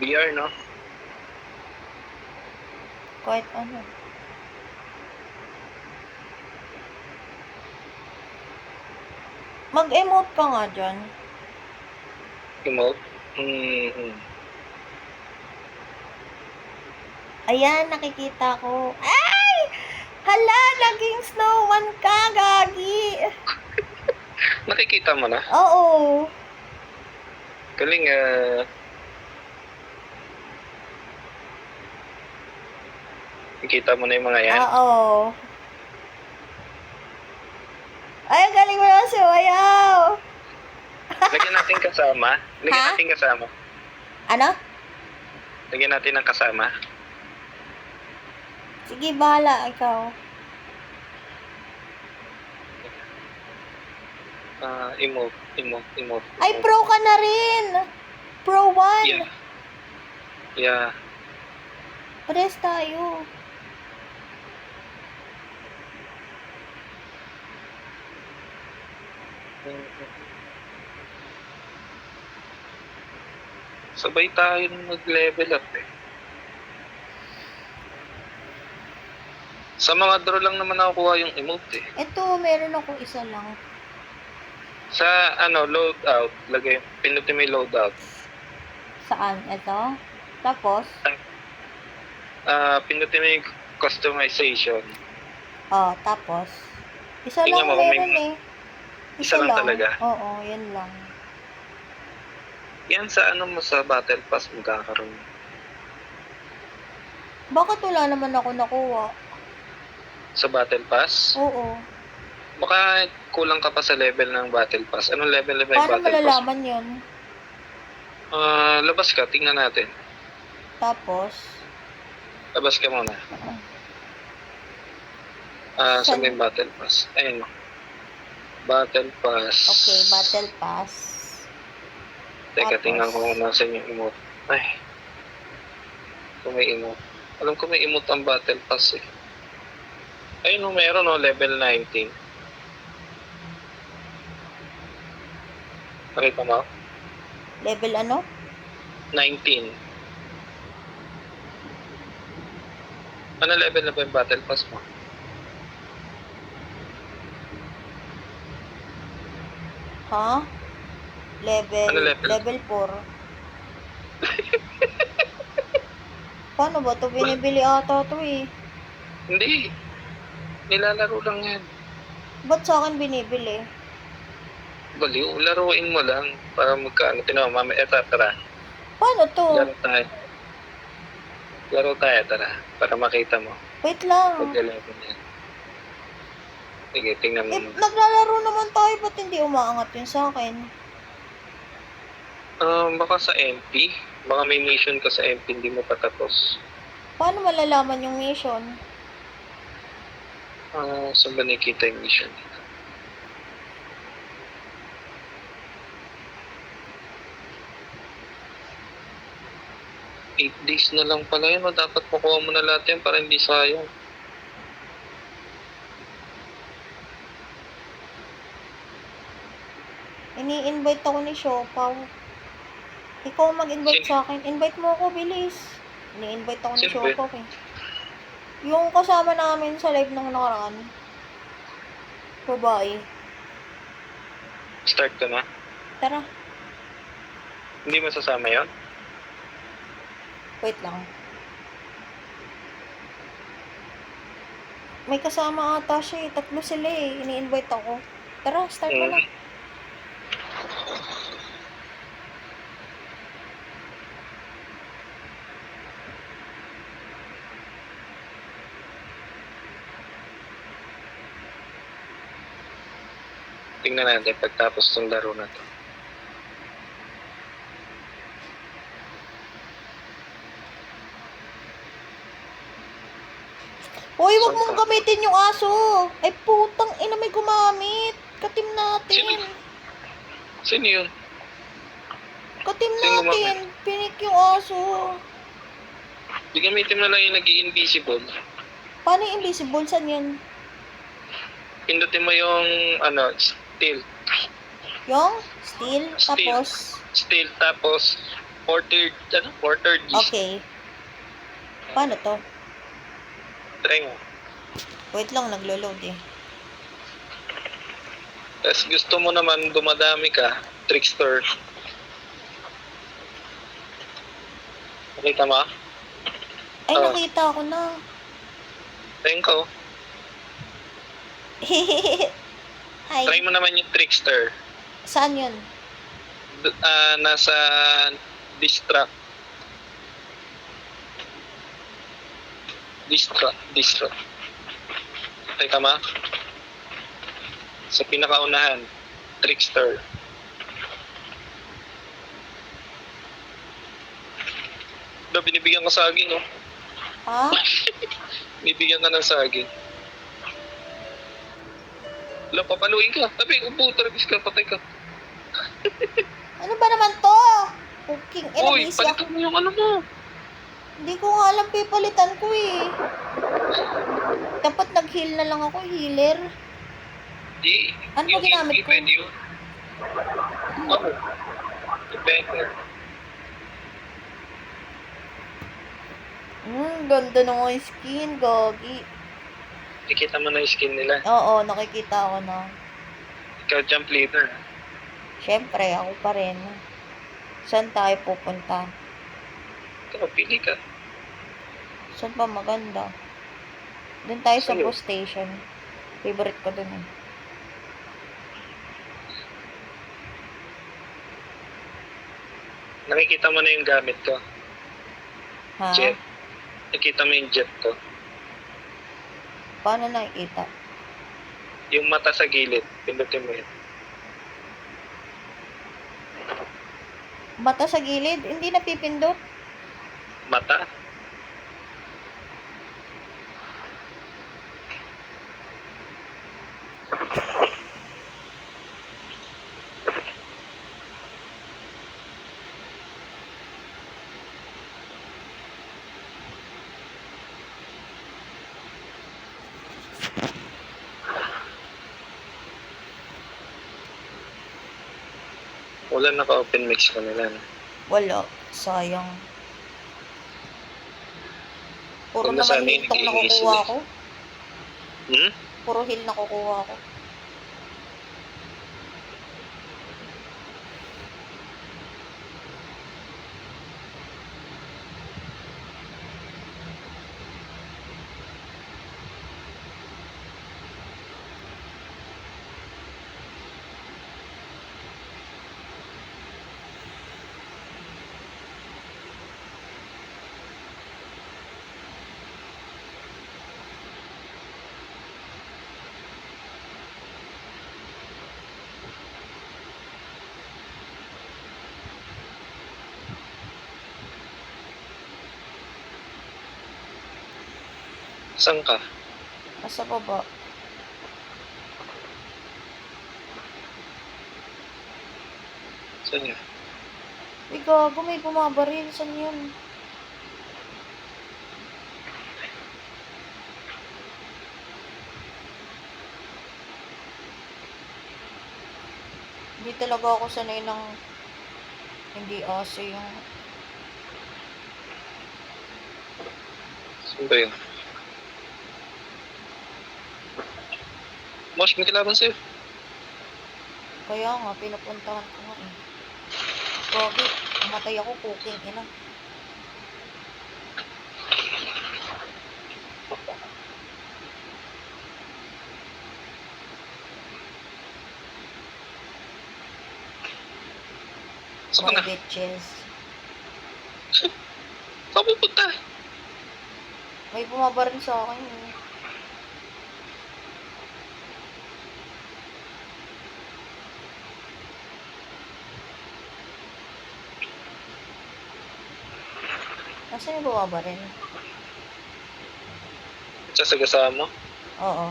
BR, no? Kahit ano. Mag-emote ka nga dyan. Emote? Mm-hmm. Ayan, nakikita ko. Ay! Hala, naging snowman ka, gagi. Nakikita mo na? Oo. Galing, nakikita mo na yung mga yan? Oo. Ay, galing mo naman sumayaw. Lagyan natin kasama. Lagyan natin kasama. Ano? Lagyan natin ng kasama. Sige, bahala ikaw. Emote. Ay, pro ka na rin. Pro 1. Yeah. Pares tayo. Sabay tayo mag-level up eh. Sa mga draw lang naman nakukuha yung emote eh. Ito, meron ako isa lang. Sa loadout, pinutin mo yung loadout. Saan? Ito? Tapos? Pinutin mo yung customization. Tapos? Isa Tingnan lang mo, meron eh. Isa lang talaga? Oo, yan lang. Yan sa mo sa Battle Pass magkakaroon. Bakit wala naman ako nakuha? Sa Battle Pass? Oo. Baka kulang ka pa sa level ng Battle Pass. Anong level na ba yung Paano Battle Pass? Paano malalaman yun? Labas ka, tingnan natin. Tapos? Labas ka muna. Saan yung Battle Pass? Ayun mo. Battle Pass. Okay, Battle Pass. Teka, Tapos? tingnan ko kung nasan yung emote. Ay. Kung may emote. Alam ko may emote ang Battle Pass eh. Ayun o, meron o, level 19. Nakita mo? Level ano? 19. Ano level na ba yung Battle Pass mo? Ha? Level? Ano level? Level 4. Paano ba ito? Binibili ata ito eh. Hindi. Nilalaro lang yan. Ba't sa akin binibili? Baliw, laruin mo lang para magkaano. Tinawa, mamaya, tara. Paano to? Laro tayo, tara. Para makita mo. Wait lang. Pag-11 yan. Sige, tingnan mo. Naglalaro naman tayo, ba't hindi umaangat yun sa akin? Baka sa MP. Baka may mission ka sa MP, hindi mo patapos. Paano malalaman yung mission? Saan ba nakikita yung mission? 8 days na lang pala yun. Dapat makuha mo na lahat yan para hindi sayang. Ini-invite ako ni Siopaw. Ikaw mag-invite sa akin. Invite mo ako, bilis. Ini-invite ako ni Siopaw eh. Yung kasama namin sa live nung nakaraan. Babae. Start ka na? Tara. Hindi mo sasama yun? Wait lang. May kasama ata siya eh. 3 sila eh. Ini-invite ako. Tara, start mo na. Tingnan natin pagtapos ng laro na to. Hoy, wag mong gamitin yung aso. Ay, putang ina, may gumamit. Katim natin. Sino yun? Katim natin. Pinik yung aso. Di gamitin mo na lang yung nag-i-invisible. Paano yung invisible? Saan yun? Pindutin mo yung, steel. Yung? Steel? Tapos? Steel, tapos Quarter G. Okay. Paano to? Try mo. Wait lang, naglo-load eh. Tapos gusto mo naman dumadami ka, trickster. Nakita mo? Ay, Oh. nakita ko na. Thank you. Hi. Try mo naman yung trickster. Saan yun? Nasa distract. Distract. Teka ma. Sa pinakaunahan, trickster. Binibigyan ka saging, no? Ha? Binibigyan ka ng saging. Papaluin ka. Sabi, upo, taragis ka, patay ka. Ano ba naman to? Cooking. Uy, Busy ako. palitan mo yung ano mo. Hindi ko nga alam pipalitan ko eh. Dapat nag-heal na lang ako, healer. Di, Ano ba ginamit ko? Pwede yun. Ako. Depende. Ganda ng mga skin, gagi. Nakikita mo na yung skin nila. Oo, nakikita ko na. Ikaw jump leader. Siyempre, ako pa rin. Saan tayo pupunta? Ikaw, pili ka. Saan pa maganda? Doon tayo sa Sa'yo. bus station. Favorite ko doon eh. Nakikita mo na yung gamit ko. Ha? Jet. Nakita mo yung jet ko. Paano nakikita? Yung mata sa gilid. Pindutin mo yun. Mata sa gilid? Hindi napipindot? Mata? Wala naka-open mix ko nila. No? Wala. Sayang. Puro Kung nasaan naman heal yun, tong nag-iingay nakukuha sila. ko. Hmm? Puro heal nakukuha ko. Saan ka? Nasa baba. Saan yun? Uy, gago, may bumabaril. Saan yun? Hindi talaga ako sanay ng hindi asa yung... Saan ba yun? Mosh, may kalaban sa'yo. Kaya nga, pinapuntahan ko nga eh. Gagi, namatay ako, cooking ina. Saan ka Mga na? bitches. Saan pupunta? May bumabaril sa akin eh. Nasaan yung bumabaril? Sasagasaan mo? Oo.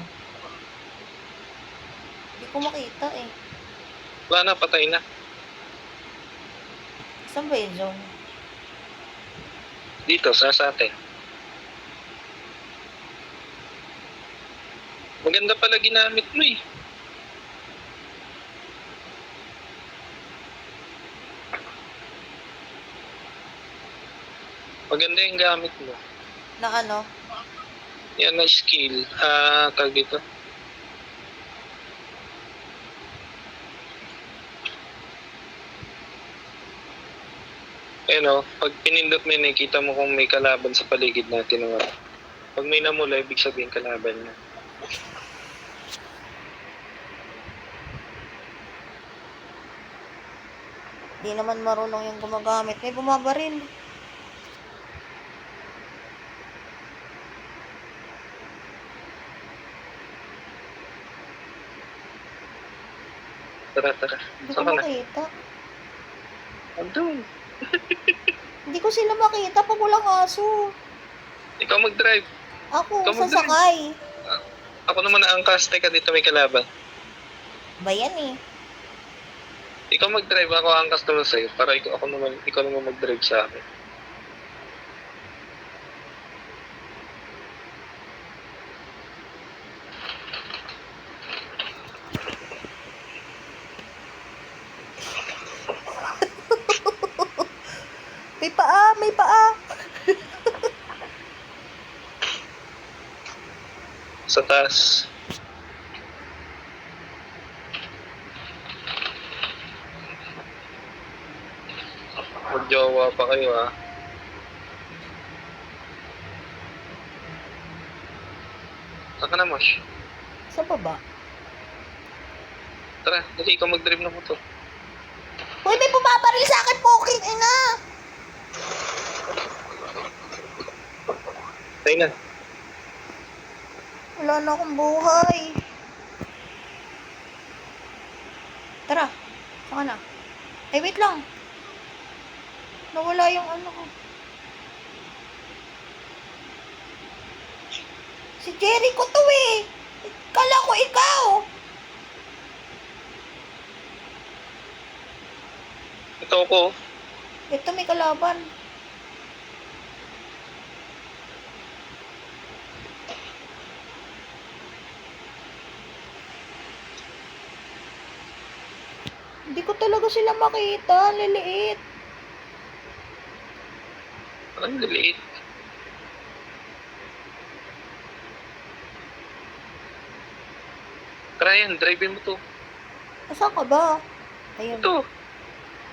Hindi ko makita eh. Wala na, patay na. Saan ba yung zone? Dito, sa atin. Maganda pala ginamit mo eh. Maganda yung gamit mo. Na ano? Yan na skill. Tawag dito. Ayun o, pag pinindot mo yun, nakikita mo kung may kalaban sa paligid natin. O. Pag may namula, ibig sabihin kalaban na. Di naman marunong yung gumagamit. May bumabaril. Tara. Hindi ko Saan ka na? makita. Andun. Hindi ko sila makita pag walang aso. Ikaw mag-drive. Ako, Ikaw mag-drive. sasakay. Ako naman naangkas. Teka, dito may kalaban. Ba yan eh? Ikaw mag-drive, ako angkas naman sa'yo. Para ikaw naman mag-drive sa akin. May paa. Sa taas. Magjowa pa kayo ah. Saan ka na, Mosh? Sa baba. Tara, dali ikaw mag-drive ng motor. Uy, may bumabaril sa akin, poking ina. Tayo na. Wala na akong buhay. Tara. Saan ka na? Ay, wait lang. Nawala yung ano ko. Si Jericho to eh. Kala ko ikaw. Ito ko. Ito may kalaban. Hindi ko talaga sila makita. Liliit. Parang liliit. Tara yan, drive mo to. Nasaan ka ba? Ayun. Ito.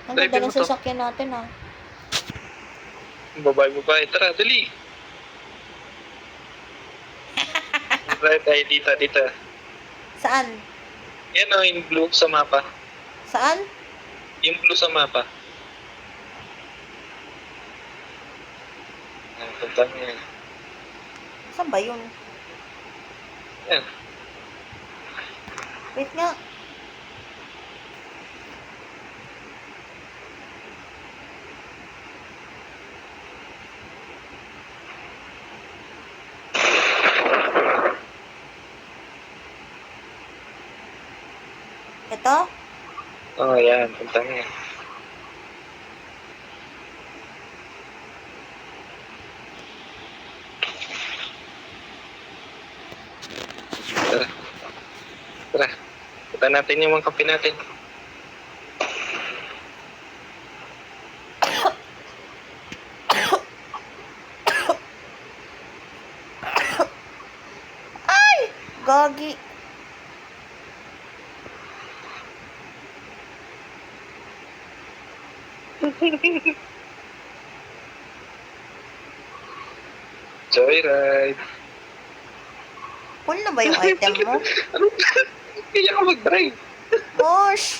Ang drive ganda mo ng to. sasakyan natin ah. Babae. Tara, dali. Drive tayo dito. Saan? Yan o, yung blue sa mapa. Saan? Yung blue sa mapa. Punta mo yan. Saan ba yun? Yan. Wait nga. Ito? Oh, yan. Punta mo yan. Tara. Punta natin yung mga kape natin. Gagi. Joyride. Full na ba yung item mo? Ano? Kaya ka mag-drive. Mosh!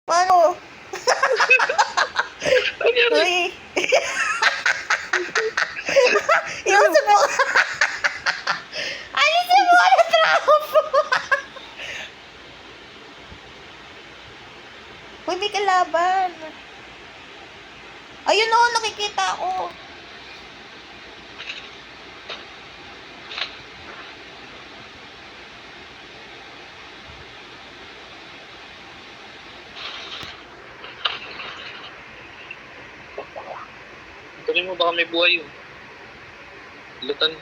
Paano? Ano yan? Uy! Iusap mo! Alisin mo na trap! Uy, may kalaban. Ayun o, nakikita ko. Tuloy mo, baka may buhay yun. Lutan.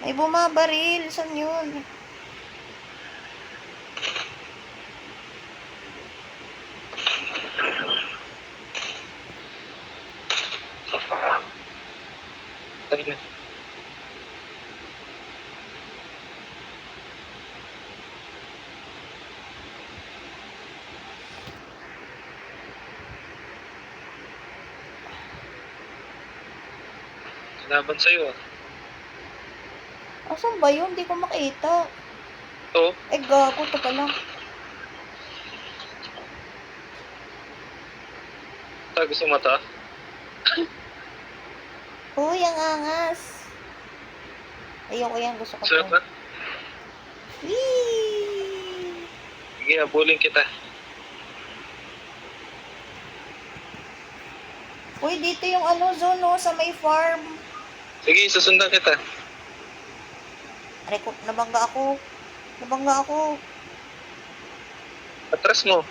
May bumabaril. Saan yun? patay na. Laban sa'yo ah. Asan ba yun? Hindi ko makita. Oo, Ay, gago. Ito pala. tago sa mata. Uy, ang angas. Ayoko yan. Gusto ko to. Sarap na. Whee! Sige, habulin kita. Uy, dito yung zone, no? Sa may farm. Sige, susundan kita. Aray ko, nabangga ako. Nabangga ako. Atras mo.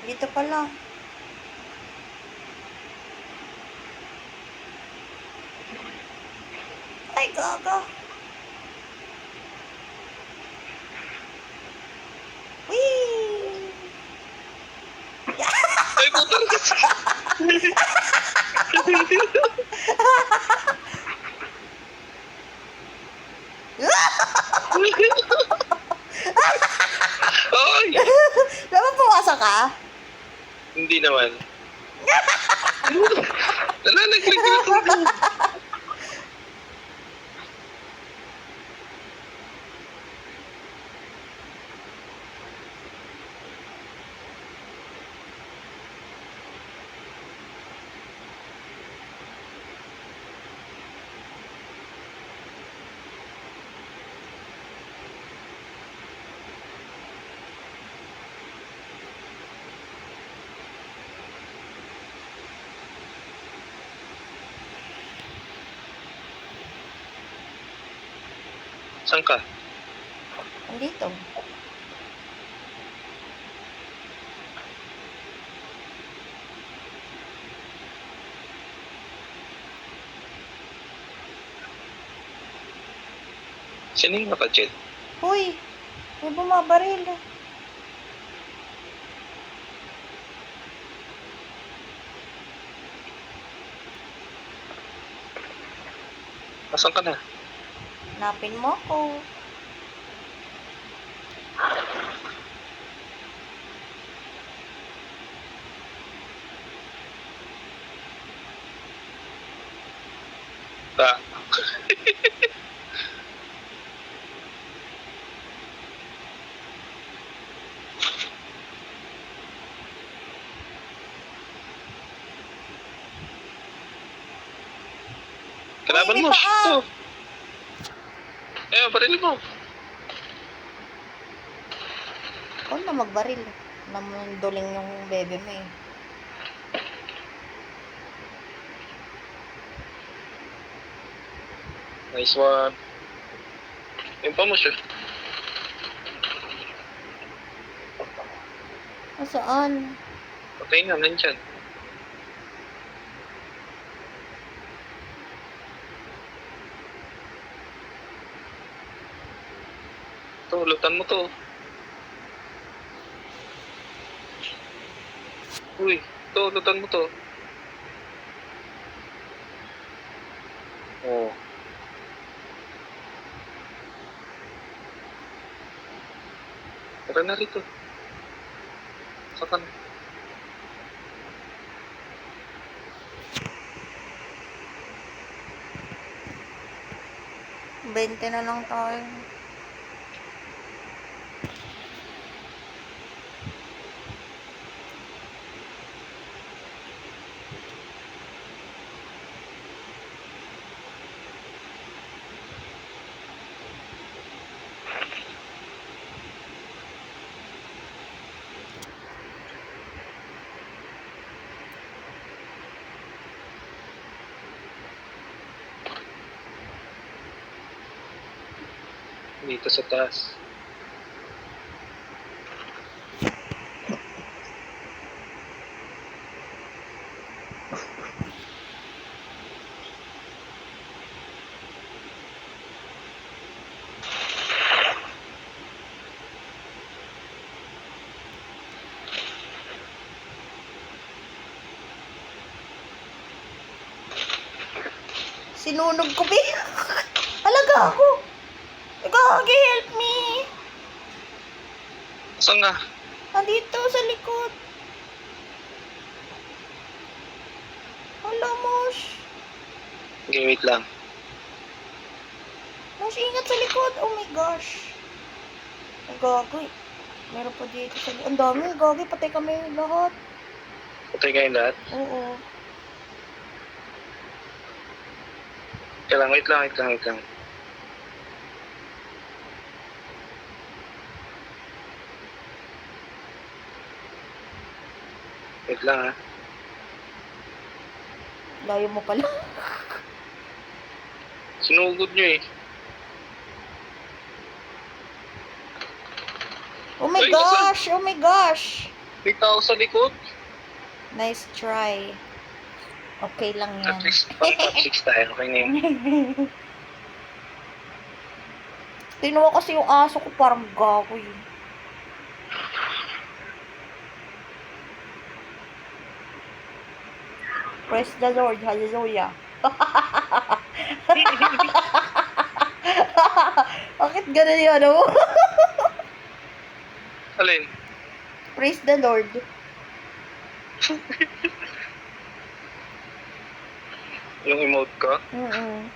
Dito pala. Ay, gaga. Whee! Ay, puto. Ay! Dapat pumasok ka? Hindi naman. Nalalaglag na ito. Saan ka? Andito. Sino yung naka-jet? Uy, may bumabaril. Asan ka na? Hanapin mo ako. Ta. Kalaban Uy, mo. may paa. Ito. Eh, baril mo. Ikaw na magbaril. Namunduling yung bebe mo eh. Nice one. Yung pa mo siya. Nasaan? Patay na, nandyan. Ito, lutan mo to. Uy, ito, lutan mo to. Oh. Tara na rito. Saka na. Bente na lang tayo. Dito sa taas. Sinunog ko, be. Alaga ako. Gagi, help me. Saan nga? Nandito sa likod. Hala, Mosh. Okay, wait lang. Mosh, ingat sa likod. Oh my gosh. Ay, gagi. Meron pa dito sa likod. Ang dami, gagi. Patay kami lahat. Patay kayong lahat. Oo. Kaya lang, wait lang. Wait lang ha. Layo mo pala. Sinugod nyo eh. Oh my Ay, gosh! Oh my gosh! May tao sa likod. Nice try. Okay lang yan. At least, pang top 6 tayo. Okay na yun. Tinuwa kasi yung aso ko parang gago yun. Praise the Lord. Hallelujah. Bakit ganun yun, ano? Alin? Praise the Lord. Yung emote ko? Mm-mm.